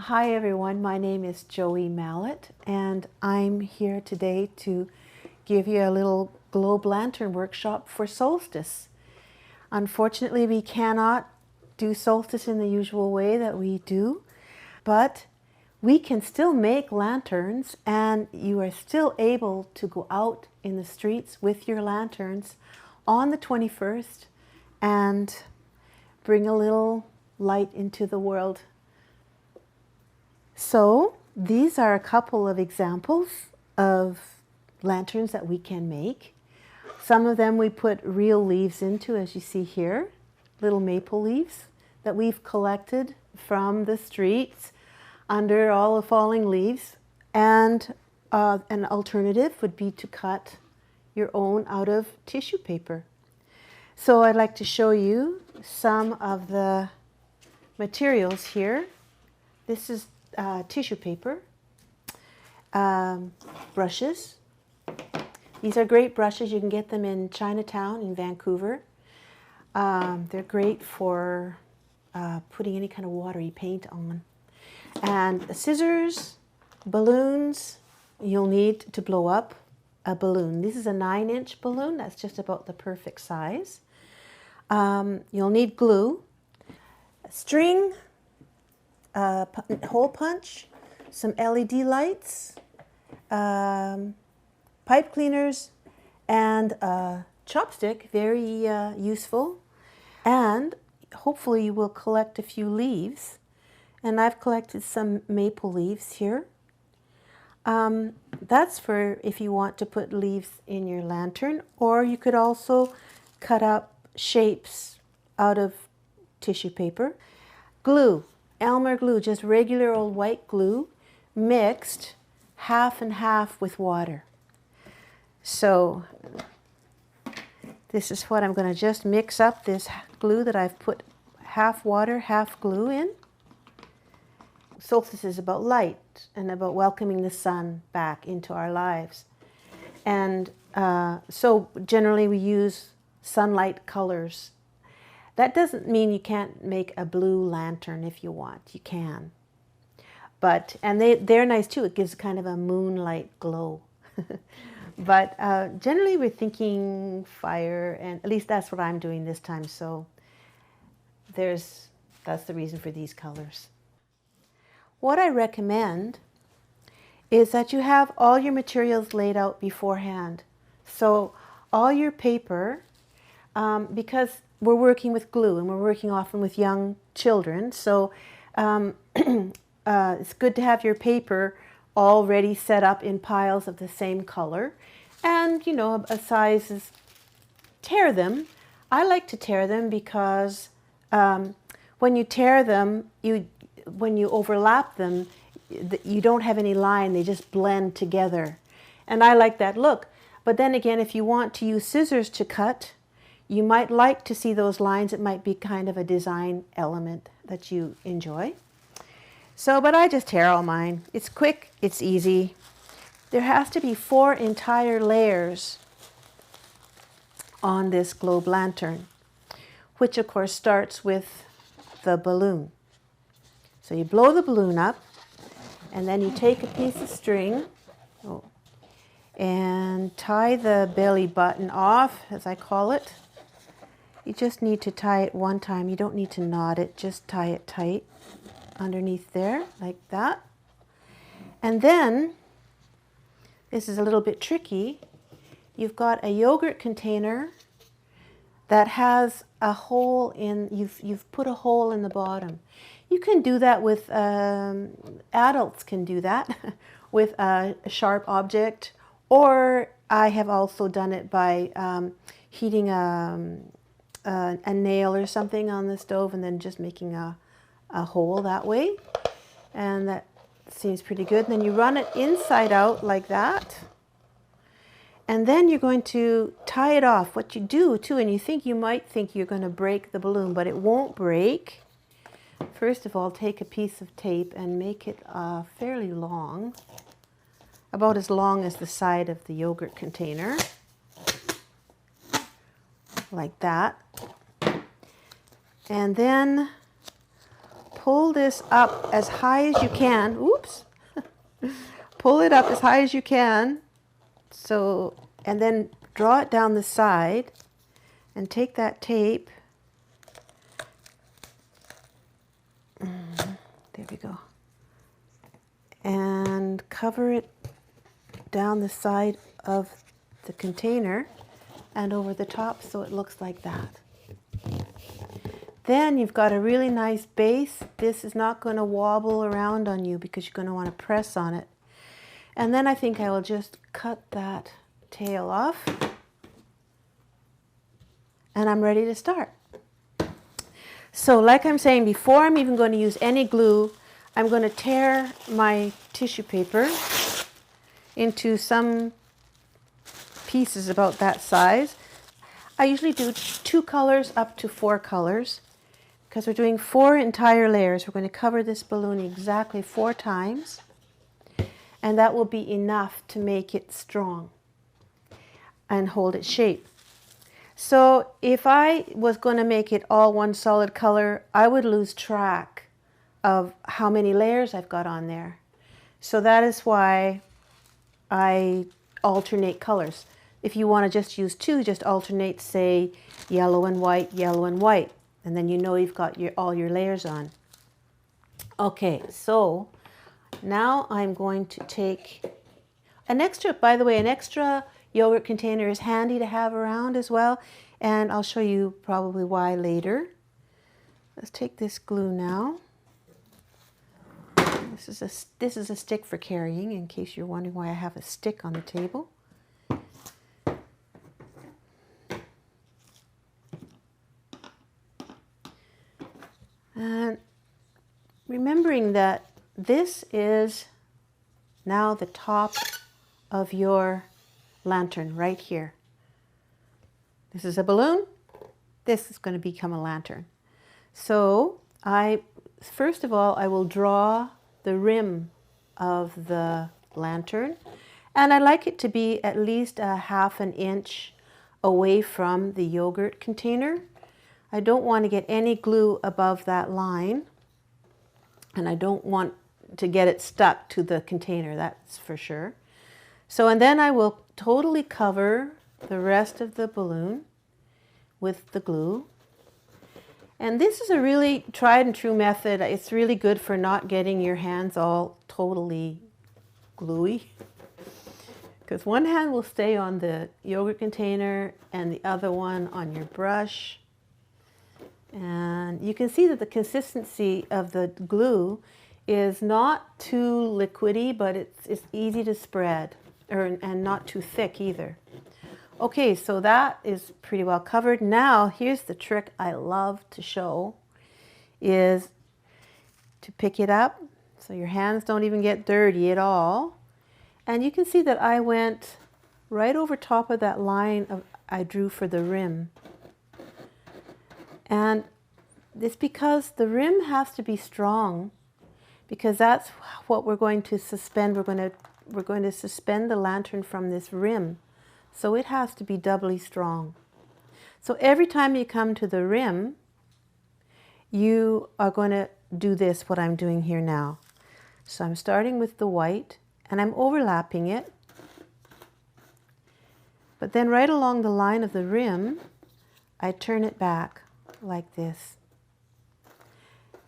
Hi everyone, my name is Joey Mallett and I'm here today to give you a little globe lantern workshop for Solstice. Unfortunately, we cannot do Solstice in the usual way that we do, but we can still make lanterns and you are still able to go out in the streets with your lanterns on the 21st and bring a little light into the world. So these are a couple of examples of lanterns that we can make. Some of them we put real leaves into, as you see here, little maple leaves that we've collected from the streets under all the falling leaves. And an alternative would be to cut your own out of tissue paper. So I'd like to show you some of the materials here. This is tissue paper, brushes. These are great brushes. You can get them in Chinatown in Vancouver. They're great for putting any kind of watery paint on. And scissors, balloons. You'll need to blow up a balloon. This is a 9-inch balloon. That's just about the perfect size. You'll need glue, string, hole punch, some LED lights, pipe cleaners, and a chopstick, very useful. And hopefully you will collect a few leaves. And I've collected some maple leaves here. That's for if you want to put leaves in your lantern, or you could also cut up shapes out of tissue paper. Glue. Elmer glue, just regular old white glue, mixed half and half with water. So this is what I'm going to just mix up, this glue that I've put half water, half glue in. Solstice is about light and about welcoming the sun back into our lives. And so generally we use sunlight colors. That doesn't mean you can't make a blue lantern if you want. You can. But, and they're nice too. It gives kind of a moonlight glow. But generally we're thinking fire, and at least that's what I'm doing this time. So that's the reason for these colors. What I recommend is that you have all your materials laid out beforehand. So all your paper, because we're working with glue and we're working often with young children, so it's good to have your paper already set up in piles of the same color, and you know, a size is, tear them. I like to tear them because when you tear them, when you overlap them, you don't have any line, they just blend together, and I like that look. But then again, if you want to use scissors to cut, you might like to see those lines. It might be kind of a design element that you enjoy. So, but I just tear all mine. It's quick, it's easy. There has to be 4 entire layers on this globe lantern, which of course starts with the balloon. So you blow the balloon up, and then you take a piece of string and tie the belly button off, as I call it. You just need to tie it one time. You don't need to knot it, just tie it tight underneath there, like that. And then, this is a little bit tricky, you've got a yogurt container that has a hole in, you've put a hole in the bottom. You can do that with, adults can do that with a sharp object, or I have also done it by heating a nail or something on the stove and then just making a hole that way, and that seems pretty good. And then you run it inside out like that, and then you're going to tie it off. What you do too, and you might think you're going to break the balloon, but it won't break. First of all, take a piece of tape and make it fairly long, about as long as the side of the yogurt container, like that. And then pull this up as high as you can. Oops. Pull it up as high as you can. So, and then draw it down the side and take that tape. There we go. And cover it down the side of the container and over the top so it looks like that. Then you've got a really nice base. This is not going to wobble around on you because you're going to want to press on it. And then I think I will just cut that tail off. And I'm ready to start. So like I'm saying, before I'm even going to use any glue, I'm going to tear my tissue paper into some pieces about that size. I usually do 2 colors up to 4 colors because we're doing 4 entire layers. We're going to cover this balloon exactly 4 times, and that will be enough to make it strong and hold its shape. So if I was going to make it all one solid color, I would lose track of how many layers I've got on there. So that is why I alternate colors. If you want to just use 2, just alternate, say, yellow and white, and then you know you've got all your layers on. Okay, so now I'm going to take an extra, by the way, an extra yogurt container is handy to have around as well, and I'll show you probably why later. Let's take this glue now. This is a stick for carrying, in case you're wondering why I have a stick on the table. And remembering that this is now the top of your lantern right here. This is a balloon. This is going to become a lantern. So first of all, I will draw the rim of the lantern, and I like it to be at least a ½ an inch away from the yogurt container. I don't want to get any glue above that line, and I don't want to get it stuck to the container, that's for sure. So, and then I will totally cover the rest of the balloon with the glue. And this is a really tried and true method. It's really good for not getting your hands all totally gluey, because one hand will stay on the yogurt container and the other one on your brush. And you can see that the consistency of the glue is not too liquidy, but it's easy to spread, and not too thick either. Okay, so that is pretty well covered. Now, here's the trick I love to show, is to pick it up so your hands don't even get dirty at all. And you can see that I went right over top of that line I drew for the rim. And it's because the rim has to be strong, because that's what we're going to suspend. We're going to suspend the lantern from this rim. So it has to be doubly strong. So every time you come to the rim, you are going to do this, what I'm doing here now. So I'm starting with the white, and I'm overlapping it. But then right along the line of the rim, I turn it back like this.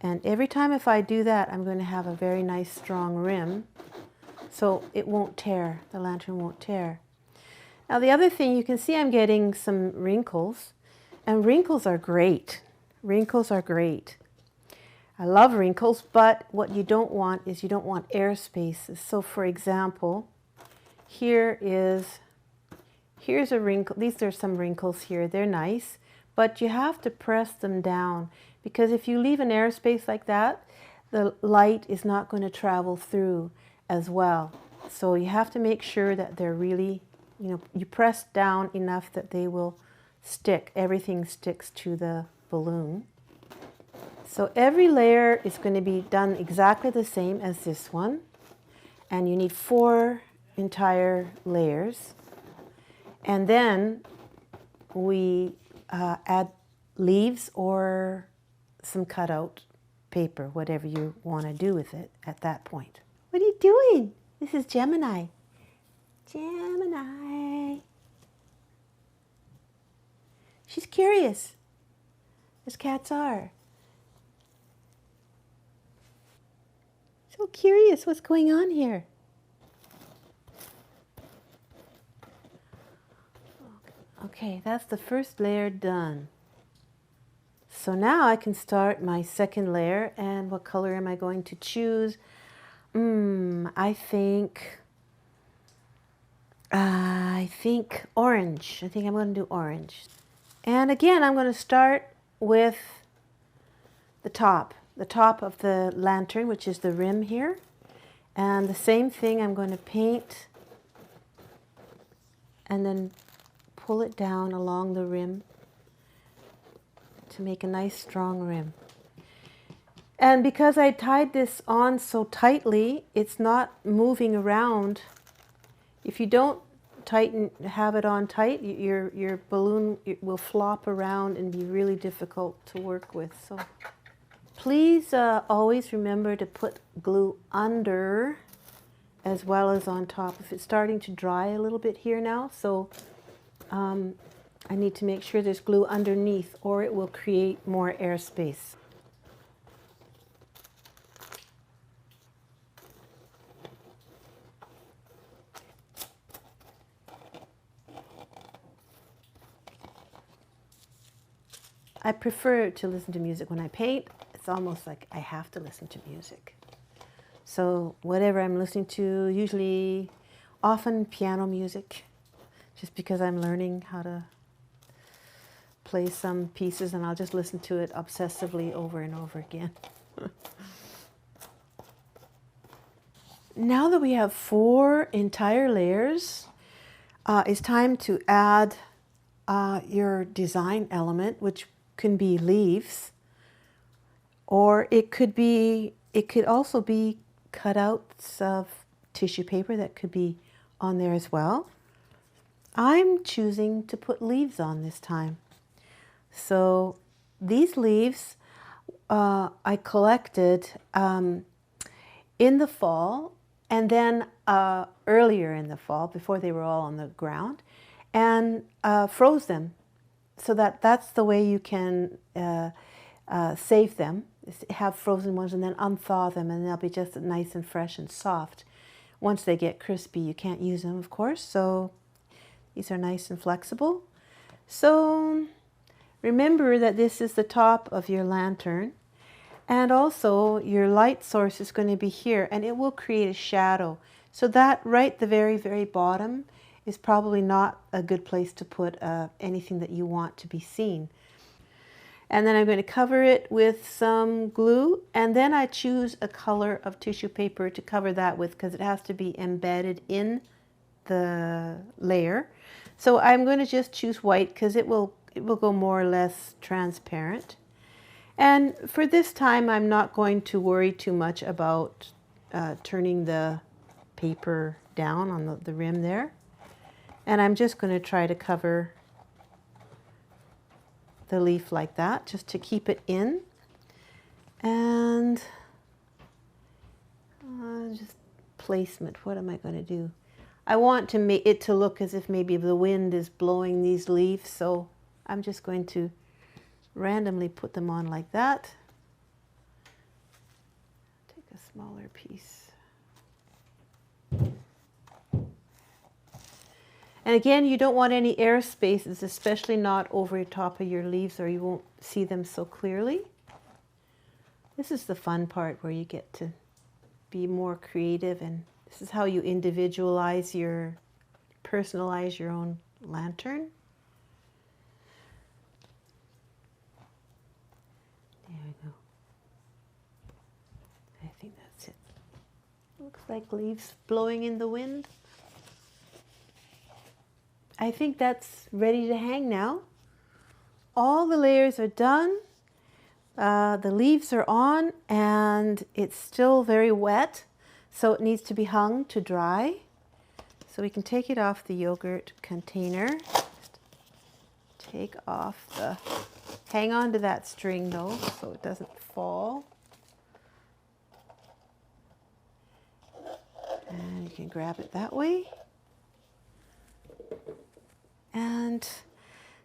And every time if I do that, I'm going to have a very nice strong rim, so it won't tear, the lantern won't tear. Now the other thing, you can see I'm getting some wrinkles, and wrinkles are great. Wrinkles are great. I love wrinkles, but what you don't want is you don't want air spaces. So for example, here's a wrinkle. These are some wrinkles here. They're nice, but you have to press them down, because if you leave an airspace like that, the light is not going to travel through as well. So you have to make sure that they're really, you press down enough that they will stick. Everything sticks to the balloon. So every layer is going to be done exactly the same as this one. And you need 4 entire layers. And then we add leaves or some cutout paper, whatever you want to do with it at that point. What are you doing? This is Gemini. Gemini. She's curious, as cats are. So curious what's going on here. Okay, that's the first layer done. So now I can start my second layer, and what color am I going to choose? I think orange. I think I'm going to do orange. And again, I'm going to start with the top of the lantern, which is the rim here. And the same thing, I'm going to paint and then pull it down along the rim to make a nice strong rim. And because I tied this on so tightly, it's not moving around. If you don't have it on tight, your balloon will flop around and be really difficult to work with. So please always remember to put glue under as well as on top. If it's starting to dry a little bit here now, so I need to make sure there's glue underneath, or it will create more airspace. I prefer to listen to music when I paint. It's almost like I have to listen to music. So whatever I'm listening to, usually, often piano music, just because I'm learning how to play some pieces, and I'll just listen to it obsessively over and over again. Now that we have 4 entire layers, it's time to add your design element, which can be leaves, or it could also be cutouts of tissue paper that could be on there as well. I'm choosing to put leaves on this time. So these leaves I collected in the fall, and then earlier in the fall, before they were all on the ground, and froze them. So that's the way you can save them, have frozen ones and then unthaw them, and they'll be just nice and fresh and soft. Once they get crispy, you can't use them, of course, so these are nice and flexible. So remember that this is the top of your lantern, and also your light source is going to be here, and it will create a shadow. So that right the very, very bottom is probably not a good place to put anything that you want to be seen. And then I'm going to cover it with some glue, and then I choose a color of tissue paper to cover that with, because it has to be embedded in the layer. So I'm going to just choose white because it will go more or less transparent. And for this time, I'm not going to worry too much about turning the paper down on the rim there. And I'm just going to try to cover the leaf like that, just to keep it in. And just placement, what am I going to do? I want to make it to look as if maybe the wind is blowing these leaves, so I'm just going to randomly put them on like that. Take a smaller piece. And again, you don't want any air spaces, especially not over the top of your leaves, or you won't see them so clearly. This is the fun part where you get to be more creative, and this is how you individualize personalize your own lantern. There we go. I think that's it. Looks like leaves blowing in the wind. I think that's ready to hang now. All the layers are done. The leaves are on, and it's still very wet, so it needs to be hung to dry. So we can take it off the yogurt container. Just take off hang on to that string though, so it doesn't fall. And you can grab it that way. And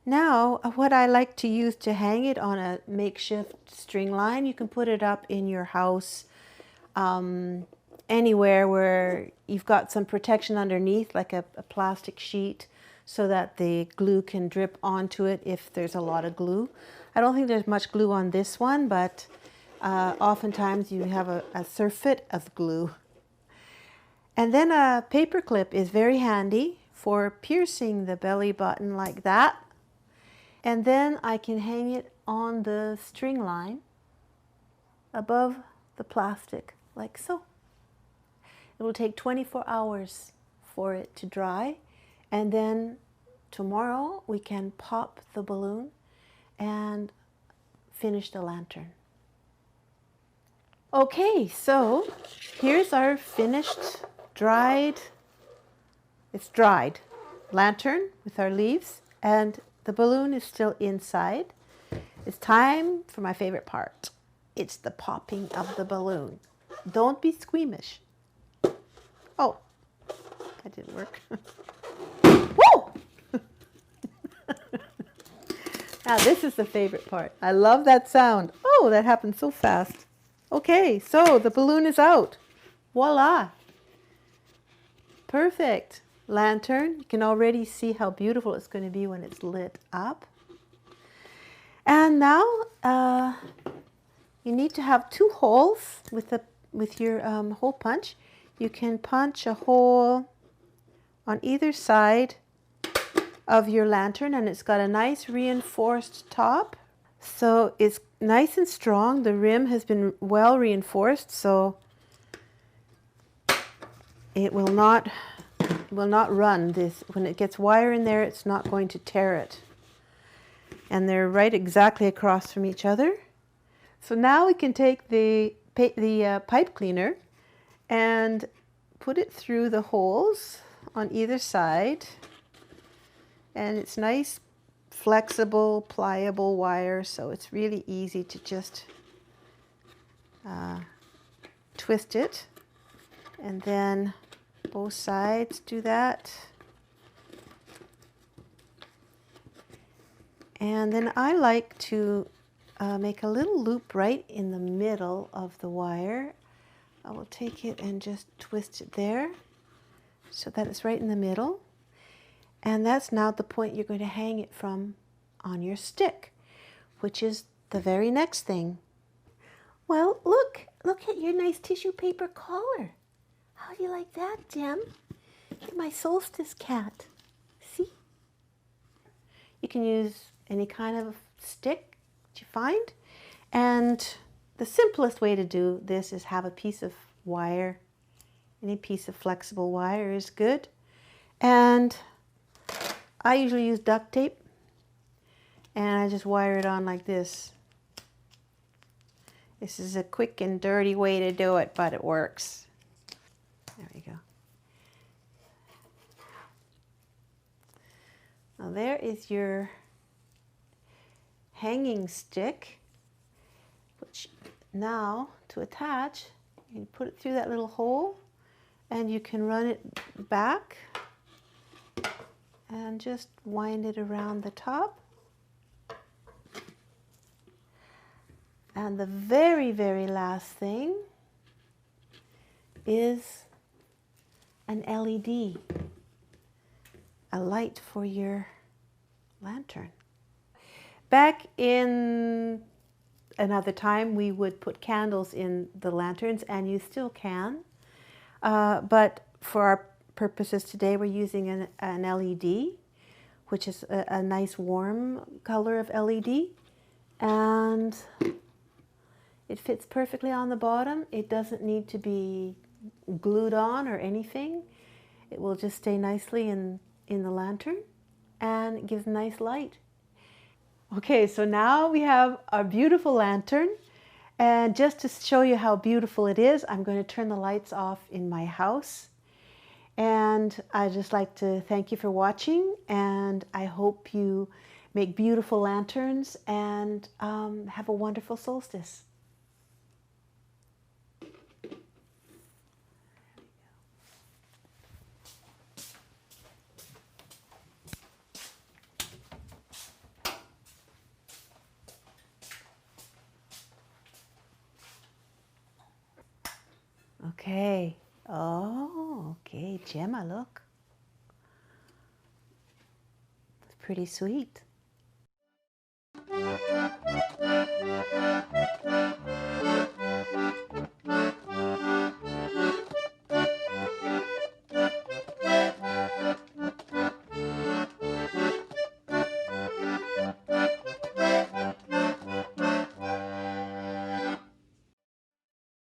now what I like to use to hang it on a makeshift string line, you can put it up in your house anywhere where you've got some protection underneath, like a plastic sheet, so that the glue can drip onto it if there's a lot of glue. I don't think there's much glue on this one, but oftentimes you have a surfeit of glue. And then a paper clip is very handy for piercing the belly button like that. And then I can hang it on the string line above the plastic, like so. It will take 24 hours for it to dry, and then tomorrow we can pop the balloon and finish the lantern. Okay, so here's our finished, it's dried lantern with our leaves, and the balloon is still inside. It's time for my favorite part. It's the popping of the balloon. Don't be squeamish. Oh, that didn't work. Woo! Now this is the favorite part. I love that sound. Oh, that happened so fast. Okay, so the balloon is out. Voila. Perfect. Lantern. You can already see how beautiful it's going to be when it's lit up. And now you need to have 2 holes with your hole punch. You can punch a hole on either side of your lantern, and it's got a nice reinforced top. So it's nice and strong. The rim has been well reinforced, so it will not run. This, when it gets wire in there, it's not going to tear it. And they're right exactly across from each other. So now we can take the pipe cleaner and put it through the holes on either side. And it's nice, flexible, pliable wire, so it's really easy to just twist it. And then both sides do that. And then I like to make a little loop right in the middle of the wire. I will take it and just twist it there so that it's right in the middle. And that's now the point you're going to hang it from on your stick, which is the very next thing. Well, look at your nice tissue paper collar. How do you like that, Jem? My Solstice cat. See? You can use any kind of stick that you find. And the simplest way to do this is have a piece of wire. Any piece of flexible wire is good. And I usually use duct tape. And I just wire it on like this. This is a quick and dirty way to do it, but it works. There we go. Now there is your hanging stick, which now to attach, you put it through that little hole and you can run it back and just wind it around the top. And the very, very last thing is an LED, a light for your lantern. Back in another time, we would put candles in the lanterns, and you still can. But for our purposes today, we're using an LED, which is a nice warm color of LED. And it fits perfectly on the bottom. It doesn't need to be glued on or anything. It will just stay nicely in the lantern, and it gives nice light. Okay, so now we have our beautiful lantern, and just to show you how beautiful it is, I'm going to turn the lights off in my house. And I'd just like to thank you for watching, and I hope you make beautiful lanterns and have a wonderful solstice. pajama look. It's pretty sweet.